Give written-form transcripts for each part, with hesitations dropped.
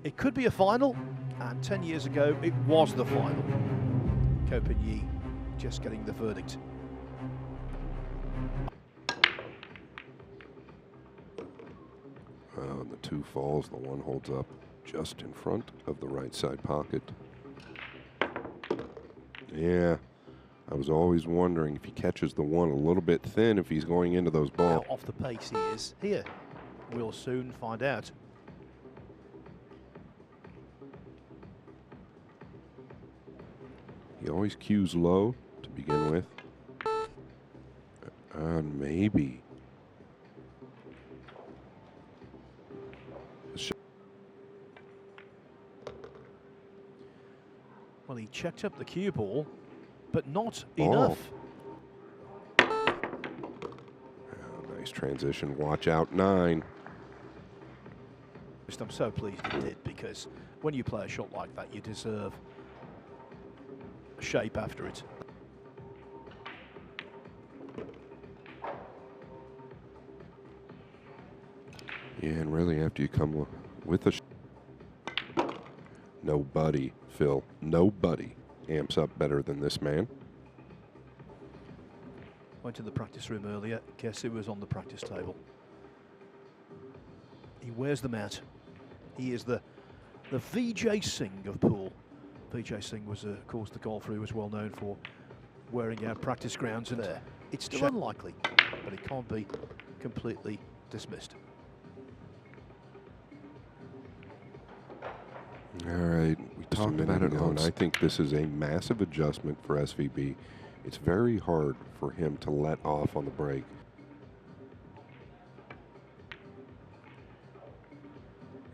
It could be a final, and 10 years ago it was the final. Coping just getting the verdict. And the two falls, the one holds up just in front of the right side pocket. Yeah, I was always wondering if he catches the one a little bit thin, if he's going into those balls. How off the pace he is here. We'll soon find out. He always cues low to begin with. And maybe. Well, he checked up the cue ball, but not enough. Nice transition. Watch out, 9. I'm so pleased he did, because when you play a shot like that, you deserve a shape after it. Yeah, and really after you come with a nobody, Phil, nobody amps up better than this man. Went to the practice room earlier. Guess who was on the practice table? He wears them out. He is the Vijay Singh of pool. Vijay Singh was, of course, the golfer who was well known for wearing out practice grounds, and there. It's still unlikely, but it can't be completely dismissed. All right, we talked about it on. I think this is a massive adjustment for SVB. It's very hard for him to let off on the break.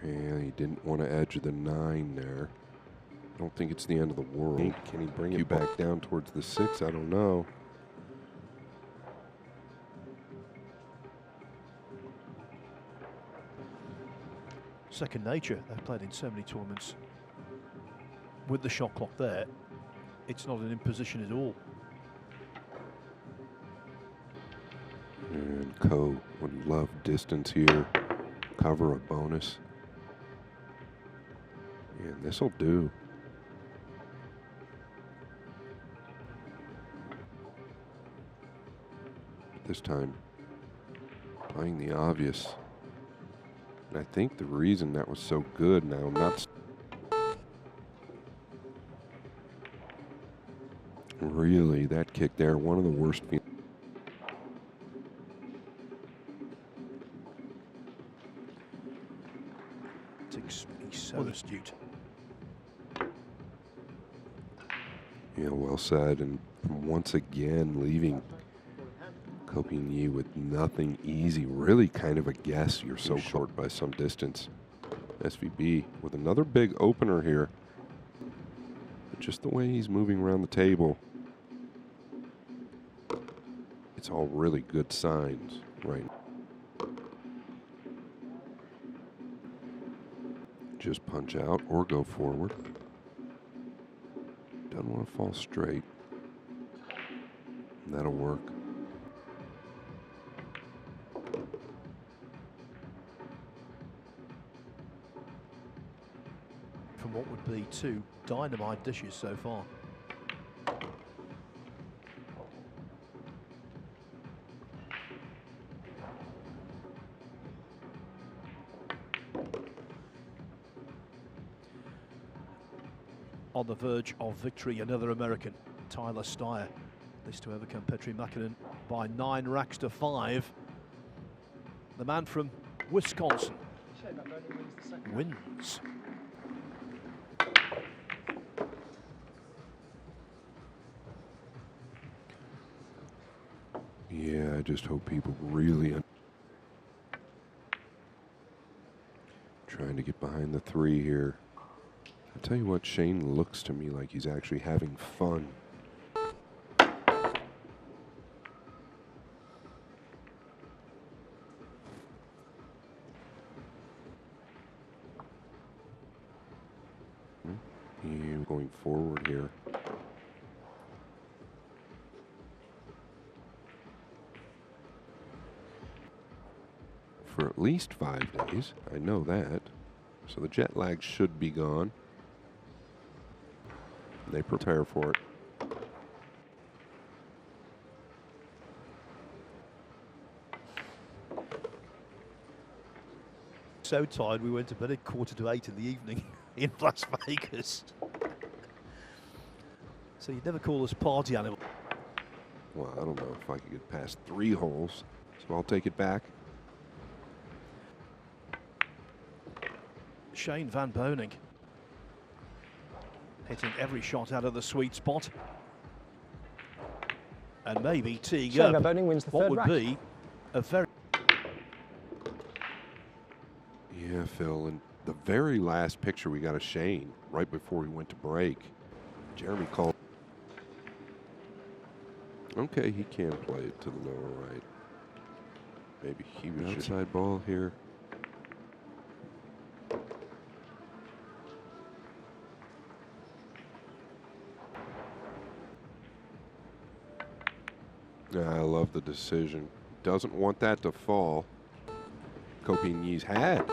And he didn't want to edge the 9 there. I don't think it's the end of the world. Can he bring it back down towards the 6? I don't know. Second nature. They've played in so many tournaments. With the shot clock there, it's not an imposition at all. And Ko would love distance here. Cover a bonus. And this'll do. This time, playing the obvious. And I think the reason that was so good, now I'm not really, that kick there, one of the worst. He's so astute. Yeah, well said. And once again, leaving Coping with nothing easy. Really kind of a guess. You're so short by some distance. SVB with another big opener here. But just the way he's moving around the table, it's all really good signs right now. Just punch out or go forward. Doesn't want to fall straight. That'll work. From what would be 2 dynamite dishes so far. On the verge of victory, another American, Tyler Steyer. This to overcome Petri Makinen by 9 racks to 5. The man from Wisconsin wins. Yeah, I just hope people really trying to get behind the 3 here. I tell you what, Shane looks to me like he's actually having fun. Yeah, going forward here. For at least 5 days, I know that. So the jet lag should be gone. They prepare for it. So tired we went to bed at 7:45 in the evening in Las Vegas. So you'd never call us party animal. Well, I don't know if I could get past 3 holes, so I'll take it back. Shane van Boening hitting every shot out of the sweet spot. And maybe teeing Shane up van Boening wins the what third would rack. be a very... Yeah, Phil, and the very last picture we got of Shane, right before we went to break, Jeremy called. Okay, he can play it to the lower right. Maybe he was outside ball here. I love the decision. Doesn't want that to fall. Copigny's had.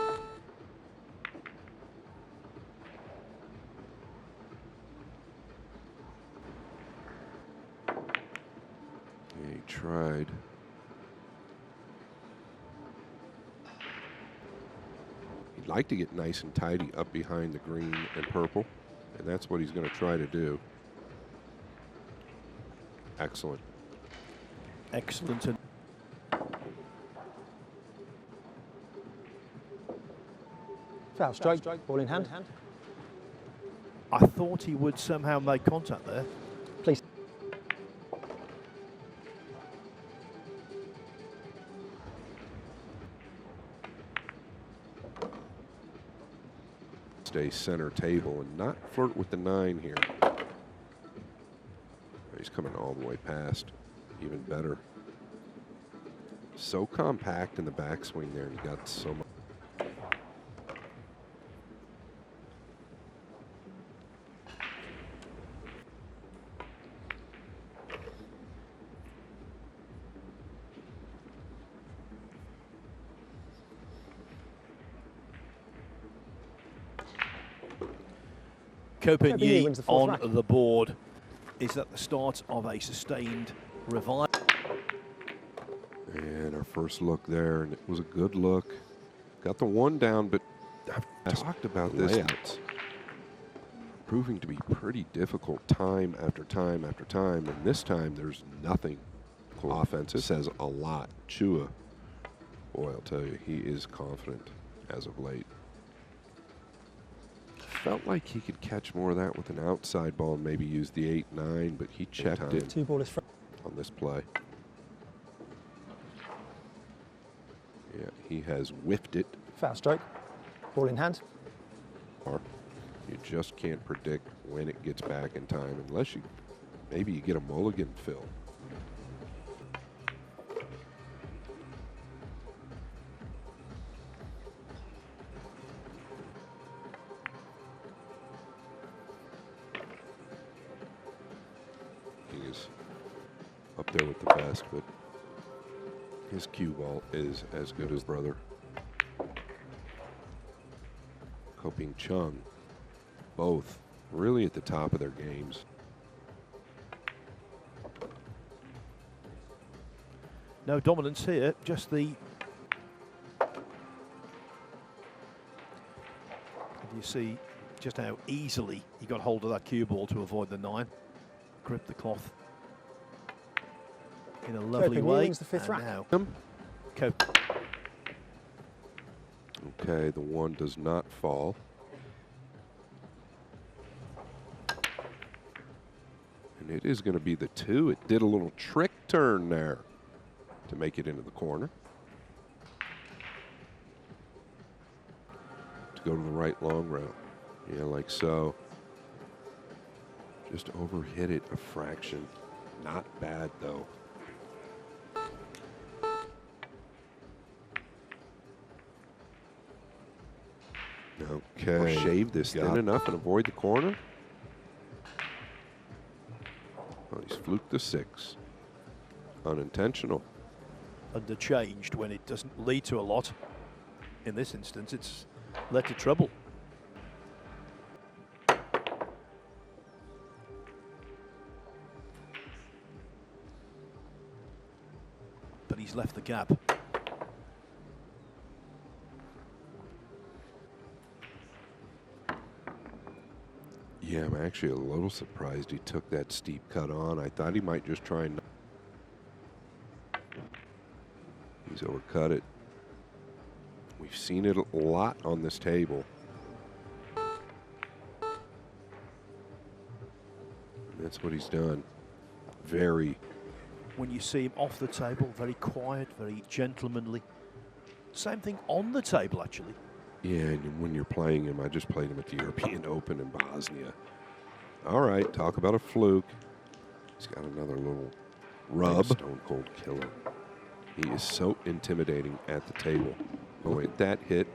Yeah, he tried. He'd like to get nice and tidy up behind the green and purple, and that's what he's going to try to do. Excellent. Excellent. And Foul strike, ball in hand. I thought he would somehow make contact there. Please. Stay center table and not flirt with the 9 here. He's coming all the way past. Even better. So compact in the backswing there, and he got so much. Copigny wins the fourth on rack. the board. Is that the start of a sustained revival? And our first look there, and it was a good look. Got the 1 down, but I've talked about this. Layouts proving to be pretty difficult time after time after time, and this time there's nothing. Offensive says a lot. Chua, boy, I'll tell you, he is confident as of late. Felt like he could catch more of that with an outside ball and maybe use the 8-9, but he checked it 2 ball is front. on this play. Yeah, he has whiffed it. Foul strike, ball in hand. You just can't predict when it gets back in time unless you maybe you get a mulligan, Phil. He is up there with the best, but his cue ball is as good as brother. Koping Chung, both really at the top of their games. No dominance here, just the... You see just how easily he got hold of that cue ball to avoid the 9. Grip the cloth in a lovely Copigny way. wins the 5th rack. Now, Okay, the 1 does not fall. And it is going to be the 2. It did a little trick turn there to make it into the corner. To go to the right long route. Yeah, like so. Just overhit it a fraction. Not bad, though. Okay. Shave this thin enough and avoid the corner. Well, he's fluked the 6. Unintentional. Underchanged when it doesn't lead to a lot. In this instance, it's led to trouble. he's left the gap. Yeah, I'm actually a little surprised he took that steep cut on. I thought he might just try and... He's overcut it. We've seen it a lot on this table. That's what he's done. Very. When you see him off the table, very quiet, very gentlemanly. Same thing on the table, actually. Yeah, and when you're playing him, I just played him at the European Open in Bosnia. All right, talk about a fluke. He's got another little rub. Stone cold killer. He is so intimidating at the table. Look at that hit.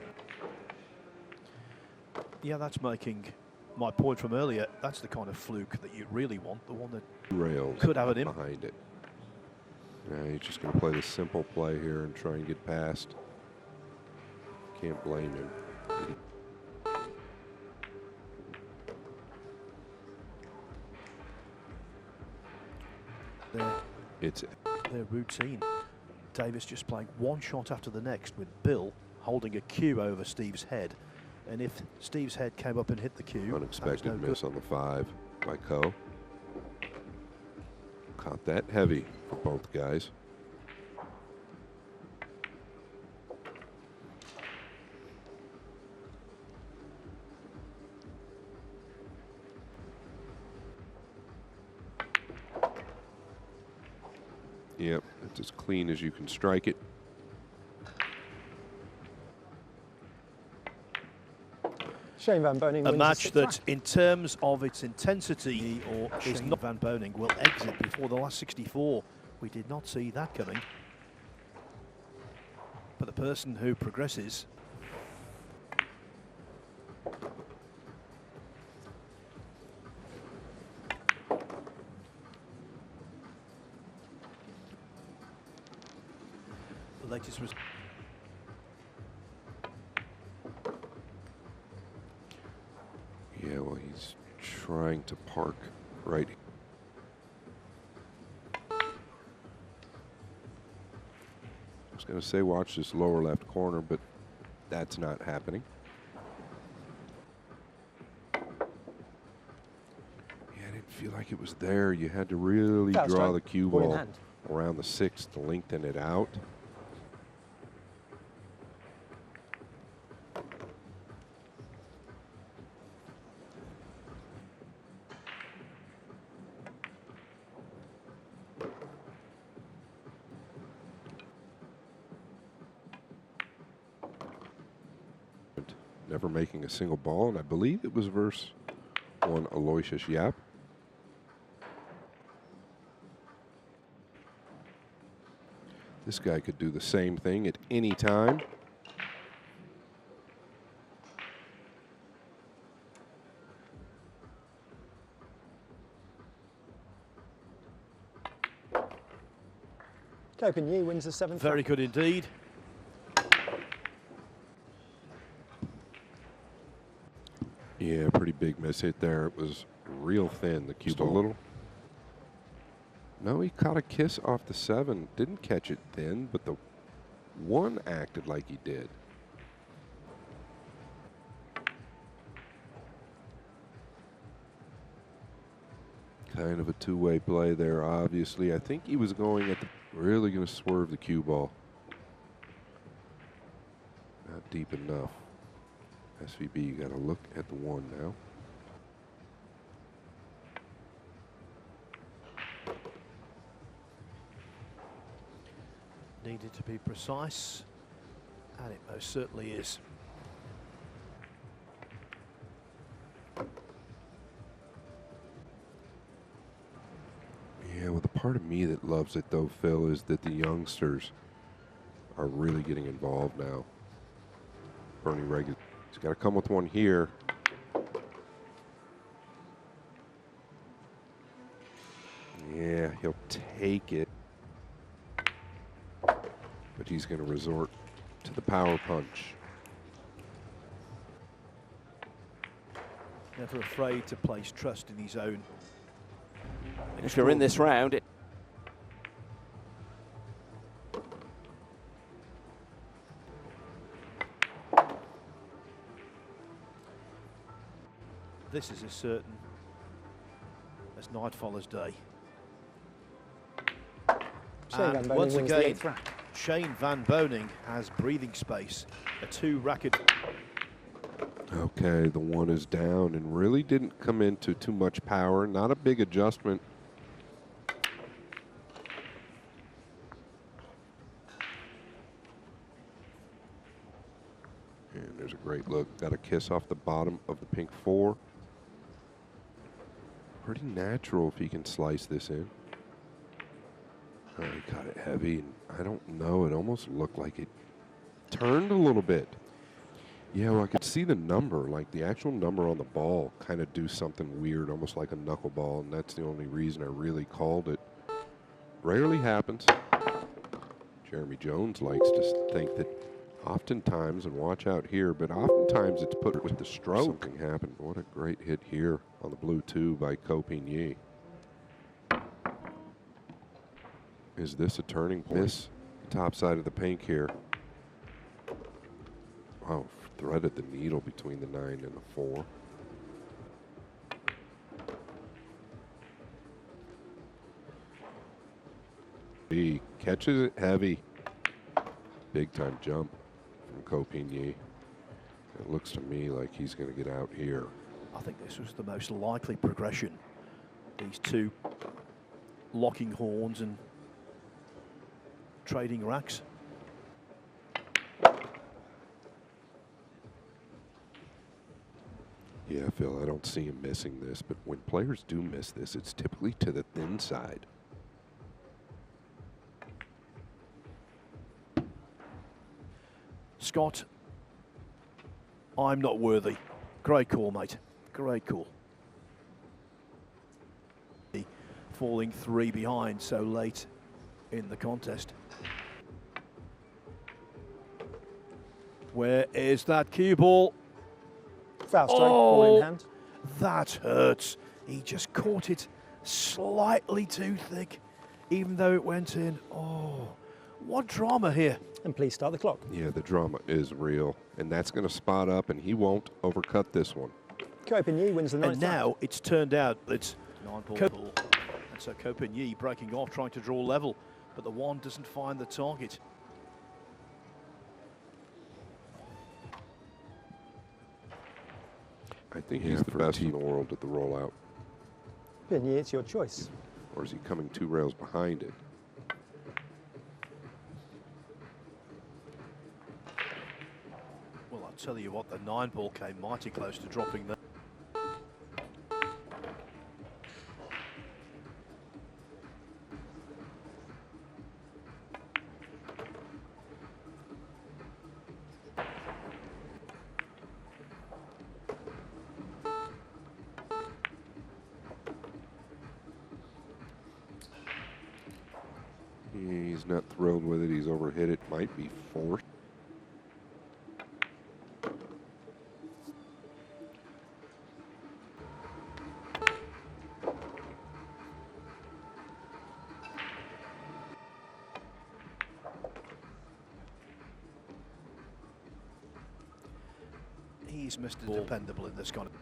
Yeah, that's making my point from earlier. That's the kind of fluke that you really want, the one that Rails could have it in behind it. Now he's just going to play the simple play here and try and get past. Can't blame him. It's their routine. Davis just playing one shot after the next with Bill holding a cue over Steve's head. And if Steve's head came up and hit the cue, unexpected no miss good. on the 5 by Ko. Caught that heavy for both guys. Yep, it's as clean as you can strike it. Shane Van Boening A wins match the that, 6th in terms of its intensity, or is not Van Boening, will exit before the last 64. We did not see that coming. But the person who progresses the latest was Yeah, well, he's trying to park right. I was going to say watch this lower left corner, but that's not happening. Yeah, I didn't feel like it was there. You had to really Foul draw strike. the cue Ball in ball hand. around the 6 to lengthen it out. Never making a single ball, and I believe it was versus one Aloysius Yap. This guy could do the same thing at any time. Ko Yi wins the 7th. very good indeed. Yeah, pretty big miss hit there. It was real thin, the cue ball. A little. No, he caught a kiss off the 7. Didn't catch it thin, but the 1 acted like he did. Kind of a two-way play there, obviously. I think he was going at the, really going to swerve the cue ball. Not deep enough. SVB, you got to look at the 1 now. Needed to be precise, and it most certainly is. Yeah, well, the part of me that loves it, though, Phil, is that the youngsters are really getting involved now. Bernie Reagan. He's got to come with 1 here. Yeah, he'll take it. But he's going to resort to the power punch. Never afraid to place trust in his own. If you're in this round, This is as certain as night follows day. Shane Van And Boening once wins the again, 8th rack. Shane Van Boening has breathing space. A 2-racket. Okay, the one is down and really didn't come into too much power. Not a big adjustment. And there's a great look. Got a kiss off the bottom of the pink 4. Pretty natural if he can slice this in. Oh, he got it heavy, and I don't know. It almost looked like it turned a little bit. Yeah, well, I could see the number, like the actual number on the ball, kind of do something weird, almost like a knuckleball, and that's the only reason I really called it. Rarely happens. Jeremy Jones likes to think that oftentimes, and watch out here, but oftentimes it's put with the stroke. Something happened. What a great hit here on the blue 2 by Ko Ping-yi. Is this a turning point? Miss the top side of the pink here. Wow, threaded the needle between the 9 and the 4. He catches it heavy. Big time jump from Ko Ping-yi. It looks to me like he's going to get out here. I think this was the most likely progression. These two locking horns and trading racks. Yeah, Phil, I don't see him missing this, but when players do miss this, it's typically to the thin side. Scott, I'm not worthy. Great call, mate. Great call. Falling 3 behind so late in the contest. Where is that cue ball? Foul strike, ball in hand. That hurts. He just caught it slightly too thick, even though it went in. Oh, what drama here. And please start the clock. Yeah, the drama is real, and that's going to spot up, and he won't overcut this one. Ko Ping-yi wins the 9th And now rack. it's turned out that it's 9-ball pool. And so Ko Ping-yi breaking off, trying to draw level, but the one doesn't find the target. I think he's the best in the world at the rollout. Ping-yi, it's your choice. Or is he coming 2 rails behind it? Well, I'll tell you what, the 9-ball came mighty close to dropping there. He's not thrilled with it. He's overhit it. Might be forced. He's Mr. Dependable in this kind of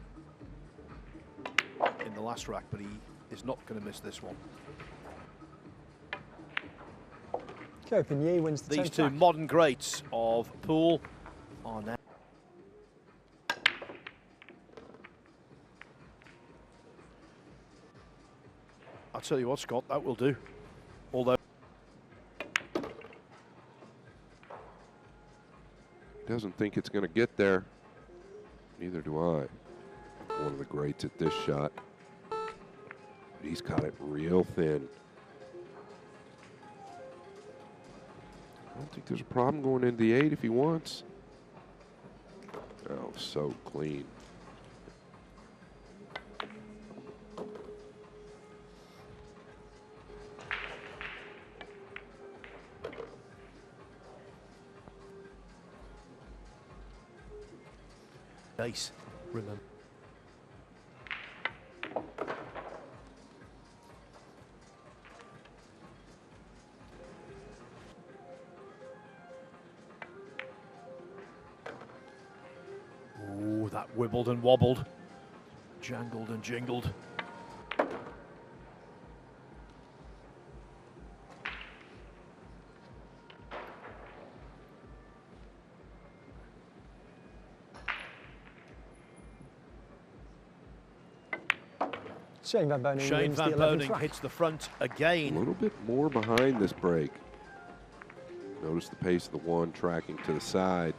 in the last rack, but he is not going to miss this one. Ko Ping-yi wins the 10th These two rack. modern greats of pool are now. I'll tell you what, Scott, that will do. Although Doesn't think it's going to get there. Neither do I. One of the greats at this shot. But he's caught it real thin. I don't think there's a problem going into the 8 if he wants. Oh, so clean. ace, remember. Ooh, that wibbled and wobbled. jangled and jingled. Shane Van Boening Shane wins Van the 11th Boening rack. hits the front A again. little bit more behind this break. Notice the pace of the one tracking to the side.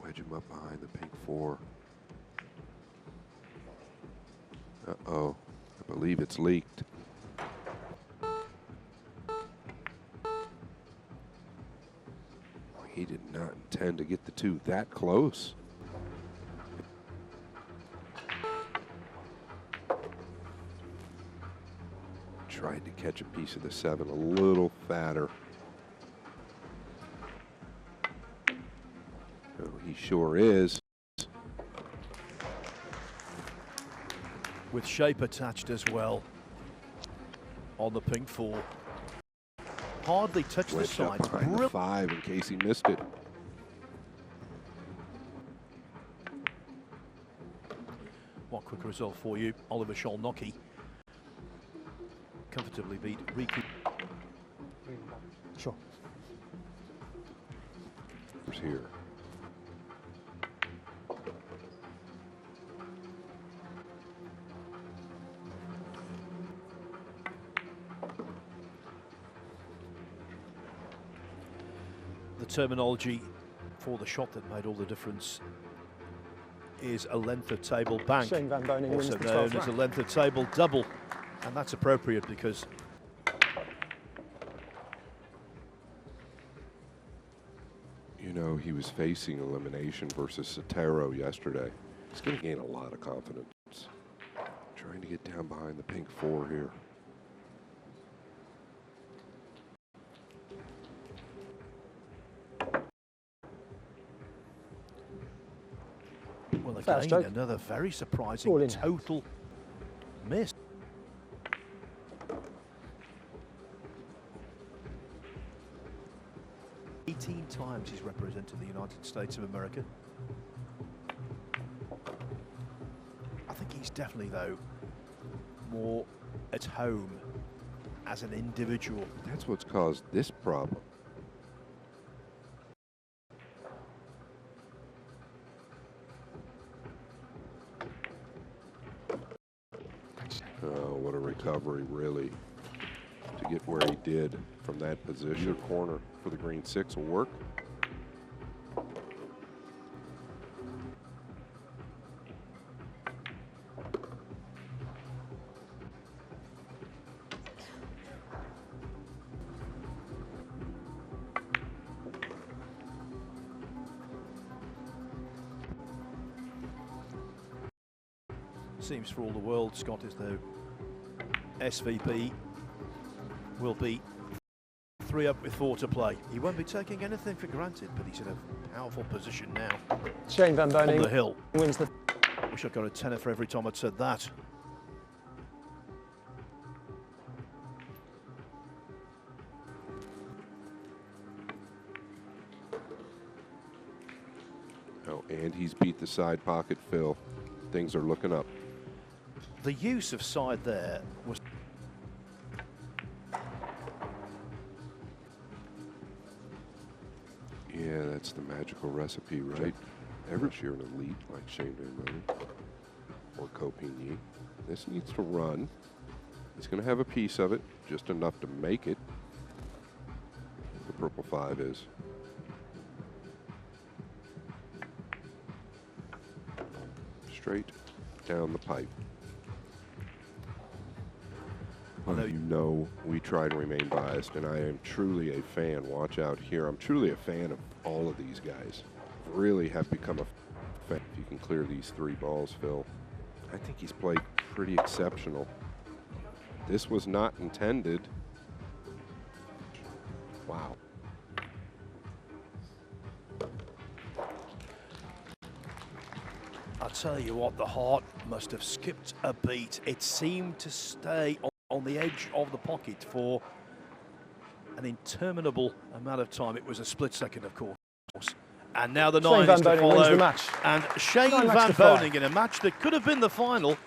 Wedge him up behind the pink 4. Uh-oh, I believe it's leaked. He did not intend to get the 2 that close. Tried to catch a piece of the 7 a little fatter. Oh, he sure is. With shape attached as well on the pink 4. Hardly touched the Wedged up sides. behind the 5 in case he missed it. What quick result for you? Oliver Sholnocki comfortably beat Riku. Sure. Here. The terminology for the shot that made all the difference is a length of table bank, Shane Van Boening wins also the known 12th as a rack. length of table double, and that's appropriate because You know, he was facing elimination versus Sotero yesterday. He's going to gain a lot of confidence. Trying to get down behind the pink 4 here. well Foul again stroke. another very All surprising in. total miss. Times he's represented the United States of America. I think he's definitely, though, more at home as an individual. That's what's caused this problem. Oh, what a recovery, really. To get where he did from that position. Corner for the green 6 will work. Seems for all the world, Scott, as though SVP will be 3 up with 4 to play. He won't be taking anything for granted, but he's in a powerful position now Shane Van on the Boening hill. wins the... Wish I got a tenner for every time I'd said that. Oh, and he's beat the side pocket fill. Things are looking up. The use of side there was... Yeah, that's the magical recipe, right? Every year an elite like Shane Van Boening or Copigny. This needs to run. He's going to have a piece of it, just enough to make it. The purple 5 is. Straight down the pipe. Well, you know we try to remain biased, and I am truly a fan. Watch out here. I'm truly a fan of all of these guys. Really have become a fan. If you can clear these 3 balls, Phil. I think he's played pretty exceptional. This was not intended. Wow. I'll tell you what, the heart must have skipped a beat. It seemed to stay on the edge of the pocket for an interminable amount of time. It was a split second, of course, And now the Shane 9 Van is to Boening wins follow. the match. And Shane 9 Van to 5. Boening in a match that could have been the final